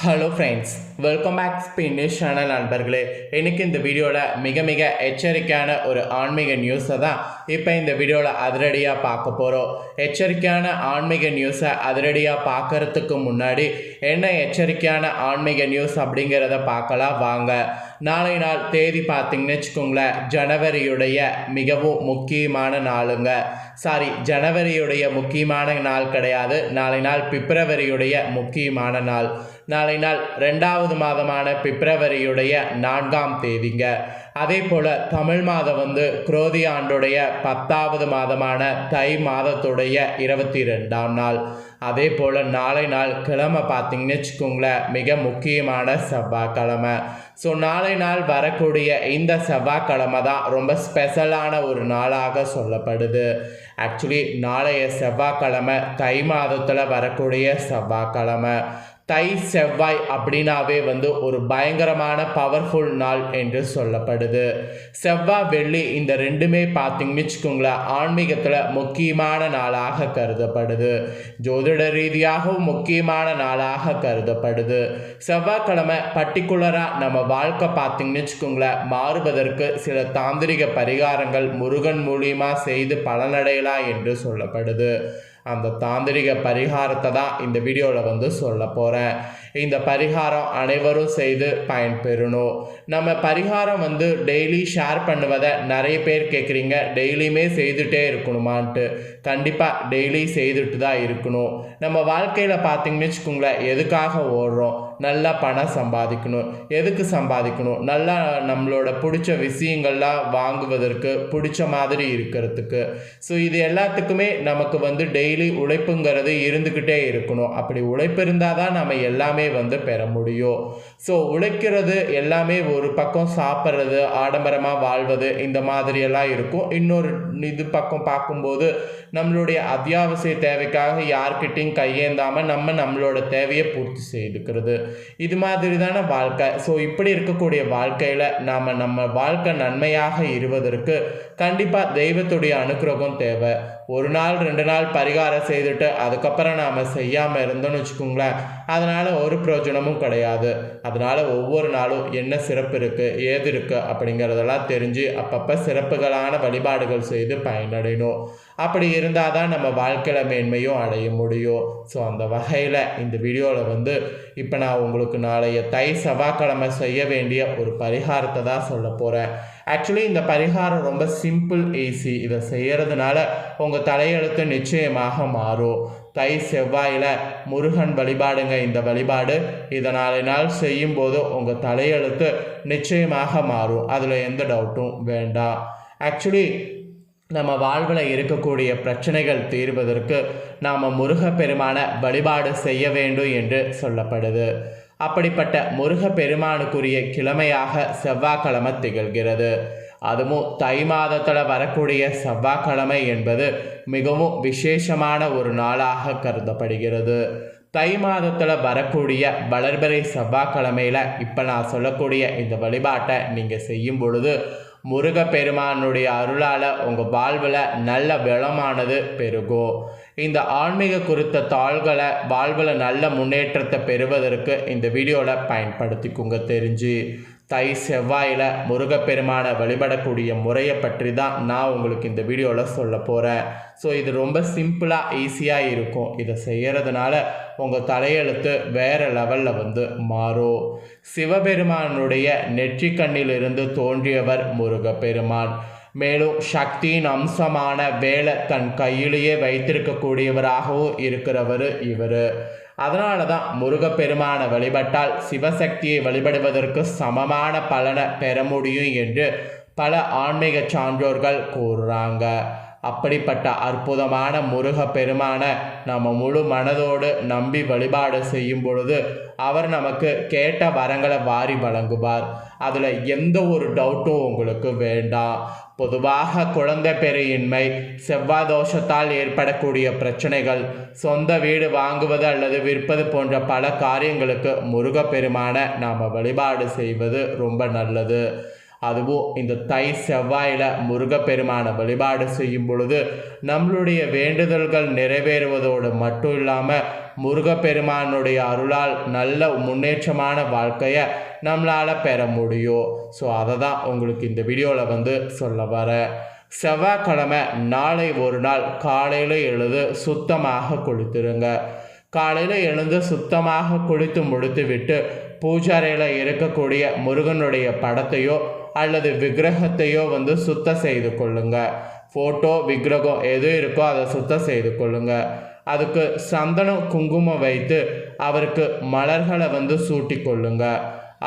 Hello friends, welcome back ஸ்பின்னிஷ் channel நண்பர்களே. இன்றைக்கி இந்த வீடியோவில் மிக எச்சரிக்கையான ஒரு ஆன்மீக நியூஸை தான் இப்போ இந்த வீடியோவில் அதிரடியாக பார்க்க போகிறோம். எச்சரிக்கையான ஆன்மீக நியூஸை அதிரடியாக பார்க்கறதுக்கு முன்னாடி என்ன எச்சரிக்கையான ஆன்மீக நியூஸ் அப்படிங்கிறத பார்க்கலாம் வாங்க. நாளை நாள் தேதி பார்த்திங்கன்னு வச்சுக்கோங்களேன், ஜனவரியுடைய மிகவும் முக்கியமான நாளுங்க. ஜனவரியுடைய முக்கியமான நாள் கிடையாது, நாளை நாள் பிப்ரவரியுடைய முக்கியமான நாள். நாளை நாள் 2வது மாதமான பிப்ரவரியுடைய 4ஆம் தேதிங்க. அதே போல் தமிழ் மாதம் குரோதி ஆண்டுடைய 10வது மாதமான தை மாதத்துடைய 22ஆம் நாள். அதே போல் நாளை நாள் கிழமை பார்த்திங்கன்னு வச்சுக்கோங்களேன், மிக முக்கியமான செவ்வாய்க்கிழமை. ஸோ நாளை நாள் வரக்கூடிய இந்த செவ்வாய்க்கிழமை தான் ரொம்ப ஸ்பெஷலான ஒரு நாளாக சொல்லப்படுது. ஆக்சுவலி நாளைய செவ்வாய்க்கிழமை தை மாதத்தில் வரக்கூடிய செவ்வாய்க்கிழமை. தை செவ்வாய் அப்படின்னாவே ஒரு பயங்கரமான பவர்ஃபுல் நாள் என்று சொல்லப்படுது. செவ்வாய் வெள்ளி இந்த ரெண்டுமே பார்த்திங்கன்னு வச்சுக்கோங்களேன், ஆன்மீகத்தில் முக்கியமான நாளாக கருதப்படுது. ஜோதிட ரீதியாகவும் முக்கியமான நாளாக கருதப்படுது. செவ்வாய்க்கிழமை பர்டிகுலராக நம்ம வாழ்க்கை பார்த்திங்கன்னு வச்சுக்கோங்களேன், மாறுவதற்கு சில தாந்திரிக பரிகாரங்கள் முருகன் மூலியமாக செய்து பலனடையலாம் என்று சொல்லப்படுது. அந்த தாந்திரிக பரிகாரத்தை தான் இந்த வீடியோவில் சொல்ல போகிறேன். இந்த பரிகாரம் அனைவரும் செய்து பயன்பெறணும். நம்ம பரிகாரம் டெய்லி ஷேர் பண்ணுவதை நிறைய பேர் கேட்குறீங்க, டெய்லியுமே செய்துகிட்டே இருக்கணுமான்ட்டு. கண்டிப்பாக டெய்லி செய்துட்டு தான் இருக்கணும். நம்ம வாழ்க்கையில் பார்த்திங்கன்னு வச்சுக்கோங்களேன், எதுக்காக ஓடுறோம்? நல்லா பணம் சம்பாதிக்கணும். எதுக்கு சம்பாதிக்கணும்? நல்லா நம்மளோட பிடிச்ச விஷயங்கள்லாம் வாங்குவதற்கு, பிடிச்ச மாதிரி இருக்கிறதுக்கு. ஸோ இது எல்லாத்துக்குமே நமக்கு டெய்லி உழைப்புங்கிறது இருந்துக்கிட்டே இருக்கணும். அப்படி உழைப்பு இருந்தால் தான் நம்ம எல்லாமே பெற முடியும். ஸோ உழைக்கிறது எல்லாமே ஒரு பக்கம் சாப்பிட்றது, ஆடம்பரமாக வாழ்வது, இந்த மாதிரியெல்லாம் இருக்கும். இன்னொரு இது பக்கம் பார்க்கும்போது நம்மளுடைய அத்தியாவசிய தேவைக்காக யார்கிட்டையும் கையேந்தாமல் நம்மளோட தேவையை பூர்த்தி செய்துக்கிறது. இது மாதிரி தானே வாழ்க்கை. ஸோ இப்படி இருக்கக்கூடிய வாழ்க்கையில் நம்ம வாழ்க்கை நன்மையாக இருவதற்கு கண்டிப்பாக தெய்வத்துடைய அனுக்கிரகம் தேவை. ஒரு நாள் 2 நாள் பரிகாரம் செய்துட்டு அதுக்கப்புறம் நாம் செய்யாமல் இருந்தோம்னு வச்சுக்கோங்களேன், அதனால் ஒரு பிரயோஜனமும் கிடையாது. அதனால் ஒவ்வொரு நாளும் என்ன சிறப்பு இருக்குது, ஏது இருக்குது அப்படிங்கிறதெல்லாம் தெரிஞ்சு அப்பப்போ சிறப்புகளான வழிபாடுகள் செய்து பயனடையணும். அப்படி இருந்தால் தான் நம்ம வாழ்க்கையில் மேன்மையும் அடைய முடியும். ஸோ அந்த வகையில் இந்த வீடியோவில் இப்போ நான் உங்களுக்கு நாளைய தை செவ்வாய்க்கிழமை செய்ய வேண்டிய ஒரு பரிகாரத்தை தான் சொல்ல போகிறேன். ஆக்சுவலி இந்த பரிகாரம் ரொம்ப சிம்பிள், ஈஸி. இதை செய்கிறதுனால உங்கள் தலையெழுத்து நிச்சயமாக மாறும். தை செவ்வாயில் முருகன் வழிபாடுங்க இந்த வழிபாடு. இதை நாளை நாள் செய்யும்போது உங்கள் தலையெழுத்து நிச்சயமாக மாறும், அதில் எந்த டவுட்டும் வேண்டாம். ஆக்சுவலி நம்ம வாழ்வில் இருக்கக்கூடிய பிரச்சனைகள் தீர்வதற்கு நாம் முருகப்பெருமானை வழிபாடு செய்ய வேண்டும் என்று சொல்லப்படுது. அப்படிப்பட்ட முருகப்பெருமானுக்குரிய கிழமையாக செவ்வாய்க்கிழமை திகழ்கிறது. அதுவும் தை மாதத்தில் வரக்கூடிய செவ்வாய்க்கிழமை என்பது மிகவும் விசேஷமான ஒரு நாளாக கருதப்படுகிறது. தை மாதத்தில் வரக்கூடிய வளர்பிறை செவ்வாய்க்கிழமையில் இப்போ நான் சொல்லக்கூடிய இந்த வழிபாட்டை நீங்கள் செய்யும் பொழுது முருகப்பெருமானுடைய அருளால் உங்கள் வாழ்வில் நல்ல வளமானது பெருகும். இந்த ஆன்மீக குறித்த தாள்களை வாழ்வில் நல்ல முன்னேற்றத்தை பெறுவதற்கு இந்த வீடியோவில் பயன்படுத்திக்குங்க. தெரிஞ்சு தை செவ்வாயில் முருகப்பெருமானை வழிபடக்கூடிய முறையை பற்றி தான் நான் உங்களுக்கு இந்த வீடியோவில் சொல்ல போகிறேன். ஸோ இது ரொம்ப சிம்பிளாக ஈஸியாக இருக்கும். இதை செய்கிறதுனால உங்கள் தலையெழுத்து வேறு லெவலில் மாறும். சிவபெருமானுடைய நெற்றிக்கண்ணிலிருந்து தோன்றியவர் முருகப்பெருமான். மேலும் சக்தியின் அம்சமான வேலை தன் கையிலேயே வைத்திருக்கக்கூடியவராகவும் இருக்கிறவர் இவர். அதனால தான் முருகப்பெருமானை வழிபட்டால் சிவசக்தியை வழிபடுவதற்கு சமமான பலனை பெற முடியும் என்று பல ஆன்மீக சான்றோர்கள் கூறுறாங்க. அப்படிப்பட்ட அற்புதமான முருகப்பெருமானை நம்ம முழு மனதோடு நம்பி வழிபாடு செய்யும் பொழுது அவர் நமக்கு கேட்ட வரங்களை வாரி வழங்குவார். அதில் எந்த ஒரு டவுட்டும் உங்களுக்கு வேண்டாம். பொதுவாக குழந்தை பெறையின்மை, செவ்வாய் தோஷத்தால் ஏற்படக்கூடிய பிரச்சனைகள், சொந்த வீடு வாங்குவது அல்லது விற்பது போன்ற பல காரியங்களுக்கு முருகப்பெருமானை நாம் வழிபாடு செய்வது ரொம்ப நல்லது. அதுவும் இந்த தை செவ்வாயில் முருகப்பெருமானை வழிபாடு செய்யும் பொழுது நம்மளுடைய வேண்டுதல்கள் நிறைவேறுவதோடு மட்டும் இல்லாமல் முருகப்பெருமானுடைய அருளால் நல்ல முன்னேற்றமான வாழ்க்கையை நம்மளால் பெற முடியும். ஸோ அதை தான் உங்களுக்கு இந்த வீடியோவில் வந்து சொல்ல வரேன். செவ்வாய்க்கிழமை நாளை ஒரு நாள் காலையில் எழுந்து சுத்தமாக குளித்துருங்க. காலையில் எழுந்து சுத்தமாக குளித்து முடித்து விட்டு பூஜாரையில் இருக்கக்கூடிய முருகனுடைய படத்தையோ அல்லது விக்கிரகத்தையோ வந்து சுத்தம் செய்து கொள்ளுங்க. ஃபோட்டோ விக்கிரகம் எது இருக்கோ அதை சுத்தம் செய்து கொள்ளுங்க. அதுக்கு சந்தனம் குங்குமம் வைத்து அவருக்கு மலர்களை வந்து சூட்டி கொள்ளுங்க.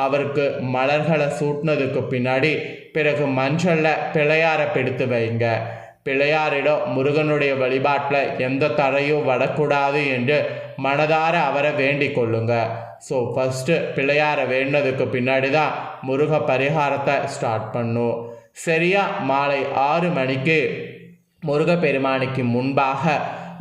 அவருக்கு மலர்களை சூட்டினதுக்கு பின்னாடி பிறகு மஞ்சளில் பிள்ளையாரை பிடித்து வைங்க. பிள்ளையாரிடம் முருகனுடைய வழிபாட்டில் எந்த தடையும் வரக்கூடாது என்று மனதார அவரை வேண்டிக் கொள்ளுங்க. ஸோ ஃபஸ்ட்டு பிள்ளையாரை வேண்டினதுக்கு பின்னாடி தான் முருக பரிகாரத்தை ஸ்டார்ட் பண்ணும். சரியாக மாலை 6 மணிக்கு முருகப்பெருமானுக்கு முன்பாக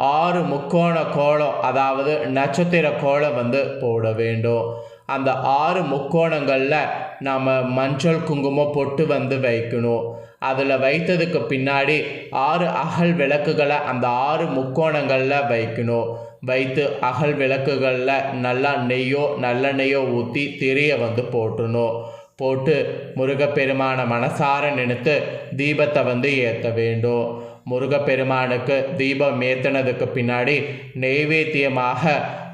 6 முக்கோண கோலம், அதாவது நட்சத்திர கோலம் வந்து போட வேண்டும். அந்த 6 முக்கோணங்களில் நாம் மஞ்சள் குங்குமம் பொட்டு வந்து வைக்கணும். அதில் வைத்ததுக்கு பின்னாடி 6 அகல் விளக்குகளை அந்த 6 முக்கோணங்களில் வைக்கணும். வைத்து அகல் விளக்குகளில் நல்லா நெய்யோ நல்லெண்ணெய்யோ ஊற்றி திரியை வந்து போட்டணும். போட்டு முருகப்பெருமான மனசார நினைத்து தீபத்தை வந்து ஏற்ற வேண்டும். முருகப்பெருமானுக்கு தீபம் ஏற்றினதுக்கு பின்னாடி நெய்வேத்தியமாக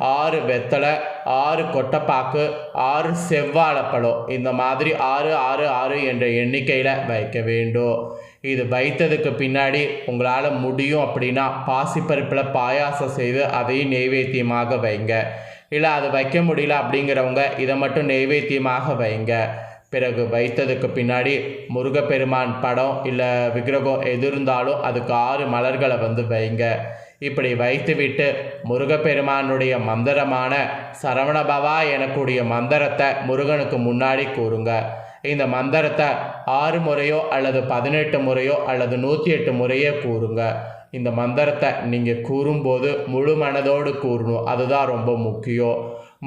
6 வெத்தலை, 6 கொட்டைப்பாக்கு, 6 செவ்வாழைப்பழம், இந்த மாதிரி 6 6 6 என்ற எண்ணிக்கையில் வைக்க வேண்டும். இது வைத்ததுக்கு பின்னாடி உங்களால் முடியும் அப்படின்னா பாசிப்பருப்பில் பாயாசம் செய்து அதையும் நெய்வேத்தியமாக வைங்க. இல்லை அது வைக்க முடியல அப்படிங்கிறவங்க இதை மட்டும் நெய்வேத்தியமாக வைங்க. பிறகு வைத்ததுக்கு பின்னாடி முருகப்பெருமான் படம் இல்லை விக்கிரகம் எது இருந்தாலும் அதுக்கு 6 மலர்களை வந்து வைங்க. இப்படி வைத்துவிட்டு முருகப்பெருமானுடைய மந்திரமான சரவணபவா எனக்கூடிய மந்திரத்தை முருகனுக்கு முன்னாடி கூறுங்க. இந்த மந்திரத்தை 6 முறையோ அல்லது 18 முறையோ அல்லது 108 முறையோ கூறுங்க. இந்த மந்திரத்தை நீங்கள் கூறும்போது முழு மனதோடு கூறணும். அதுதான் ரொம்ப முக்கியம்.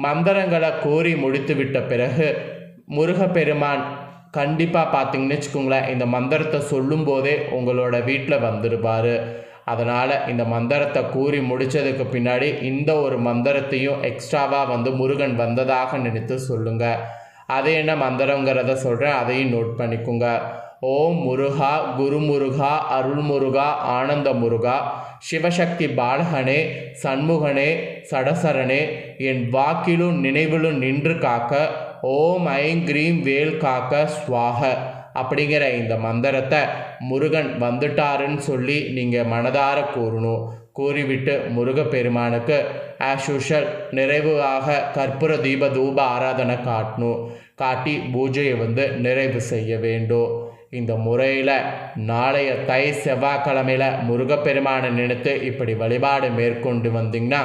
மந்திரங்களை கூறி முடித்து விட்ட பிறகு முருகப்பெருமான் கண்டிப்பாக பார்த்தீங்கன்னு வச்சுக்கோங்களேன், இந்த மந்திரத்தை சொல்லும் போதே உங்களோட வீட்டில் வந்துடுவார். அதனால் இந்த மந்திரத்தை கூறி முடித்ததுக்கு பின்னாடி இந்த ஒரு மந்திரத்தையும் எக்ஸ்ட்ராவாக வந்து முருகன் வந்ததாக நினைத்து சொல்லுங்கள். அது என்ன மந்திரங்கிறத சொல்கிறேன், அதையும் நோட் பண்ணிக்கோங்க. ஓம் முருகா, குரு முருகா, அருள் முருகா, ஆனந்த முருகா, சிவசக்தி பாலகனே, சண்முகனே, சடசரனே, என் வாக்கிலும் நினைவிலும் நின்று காக்க ஓம் ஐம் கிரீம் வேல் காக்க ஸ்வாக அப்படிங்கிற இந்த மந்திரத்தை முருகன் வந்துட்டாருன்னு சொல்லி நீங்கள் மனதார கூறணும். கூறிவிட்டு முருகப்பெருமானுக்கு ஆஸ் யூஷுவல் நிறைவாக கற்பூர தீப தூப ஆராதனை காட்டணும். காட்டி பூஜையை வந்து நிறைவு செய்ய வேண்டும். இந்த முறையில் நாளைய தை செவ்வாய்க்கிழமையில் முருகப்பெருமானை நினைத்து இப்படி வழிபாடு மேற்கொண்டு வந்தீங்கன்னா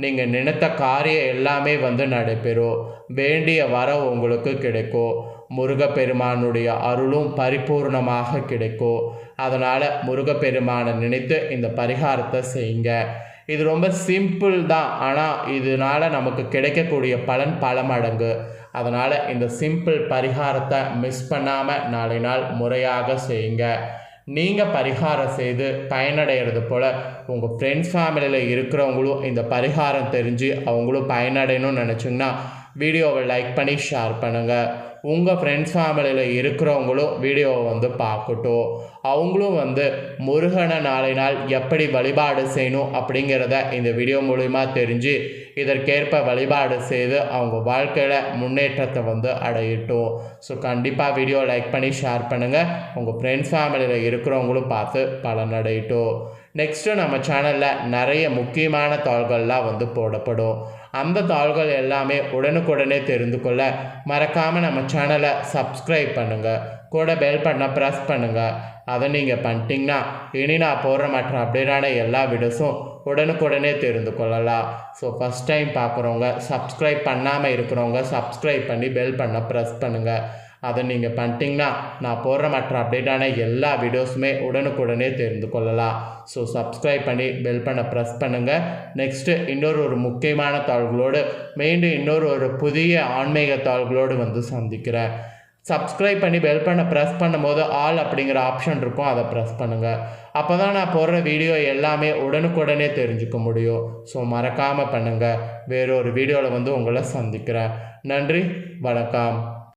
நீங்கள் நினைத்த காரியம் எல்லாமே வந்து நடைபெறும். வேண்டிய வரம் உங்களுக்கு கிடைக்கும். முருகப்பெருமானுடைய அருளும் பரிபூர்ணமாக கிடைக்கும். அதனால் முருகப்பெருமானை நினைத்து இந்த பரிகாரத்தை செய்யுங்க. இது ரொம்ப சிம்பிள் தான், ஆனால் இதனால் நமக்கு கிடைக்கக்கூடிய பலன் பல மடங்கு. அதனால் இந்த சிம்பிள் பரிகாரத்தை மிஸ் பண்ணாமல் நாளை நாள் முறையாக செய்யுங்க. நீங்கள் பரிகாரம் செய்து பயனடைகிறது போல் உங்கள் ஃப்ரெண்ட்ஸ் ஃபேமிலியில் இருக்கிறவங்களும் இந்த பரிகாரம் தெரிஞ்சு அவங்களும் பயனடையணும்னு நினச்சிங்கன்னா வீடியோவை லைக் பண்ணி ஷேர் பண்ணுங்கள். உங்கள் ஃப்ரெண்ட்ஸ் ஃபேமிலியில் இருக்கிறவங்களும் வீடியோவை வந்து பார்க்கட்டும். அவங்களும் வந்து முருகனை நாளை நாள் எப்படி வழிபாடு செய்யணும் அப்படிங்கிறத இந்த வீடியோ மூலிமா தெரிஞ்சு இதற்கேற்ப வழிபாடு செய்து அவங்க வாழ்க்கையில் முன்னேற்றத்தை வந்து அடையட்டும். ஸோ கண்டிப்பாக வீடியோ லைக் பண்ணி ஷேர் பண்ணுங்கள். உங்கள் ஃப்ரெண்ட்ஸ் ஃபேமிலியில் இருக்கிறவங்களும் பார்த்து பலனடையட்டும். நெக்ஸ்ட்டு நம்ம சேனலில் நிறைய முக்கியமான தாள்கள்லாம் வந்து போடப்படும். அந்த தாள்கள் எல்லாமே உடனுக்குடனே தெரிந்து கொள்ள மறக்காமல் நம்ம சேனலை சப்ஸ்கிரைப் பண்ணுங்கள். கூட பெல் பண்ண ப்ரெஸ் பண்ணுங்கள். அதை நீங்கள் பண்ணிட்டீங்கன்னா இனி நான் போடுற மற்ற அப்டேட்டான எல்லா வீடியோஸும் உடனுக்குடனே தெரிந்து கொள்ளலாம். ஸோ ஃபஸ்ட் டைம் பார்க்குறவங்க, சப்ஸ்கிரைப் பண்ணாமல் இருக்கிறவங்க சப்ஸ்கிரைப் பண்ணி பெல் பண்ண ப்ரெஸ் பண்ணுங்கள். அதை நீங்கள் பண்ணிட்டீங்கன்னா நான் போடுற மற்ற அப்டேட்டான எல்லா வீடியோஸுமே உடனுக்குடனே தெரிந்து கொள்ளலாம். ஸோ சப்ஸ்கிரைப் பண்ணி பெல் பண்ண ப்ரெஸ் பண்ணுங்கள். நெக்ஸ்ட்டு இன்னொரு முக்கியமான தாள்களோடு மீண்டும் இன்னொரு புதிய ஆன்மீக தாள்களோடு வந்து சந்திக்கிறேன். சப்ஸ்கிரைப் பண்ணி பெல் பண்ண ப்ரெஸ் பண்ணும்போது ஆல் அப்படிங்கிற ஆப்ஷன் இருக்கும், அதை ப்ரெஸ் பண்ணுங்கள். அப்போ தான் நான் போடுற வீடியோ எல்லாமே உடனுக்குடனே தெரிஞ்சுக்க முடியும். ஸோ மறக்காமல் பண்ணுங்கள். வேறொரு வீடியோவில் உங்களை சந்திக்கிறேன். நன்றி, வணக்கம்.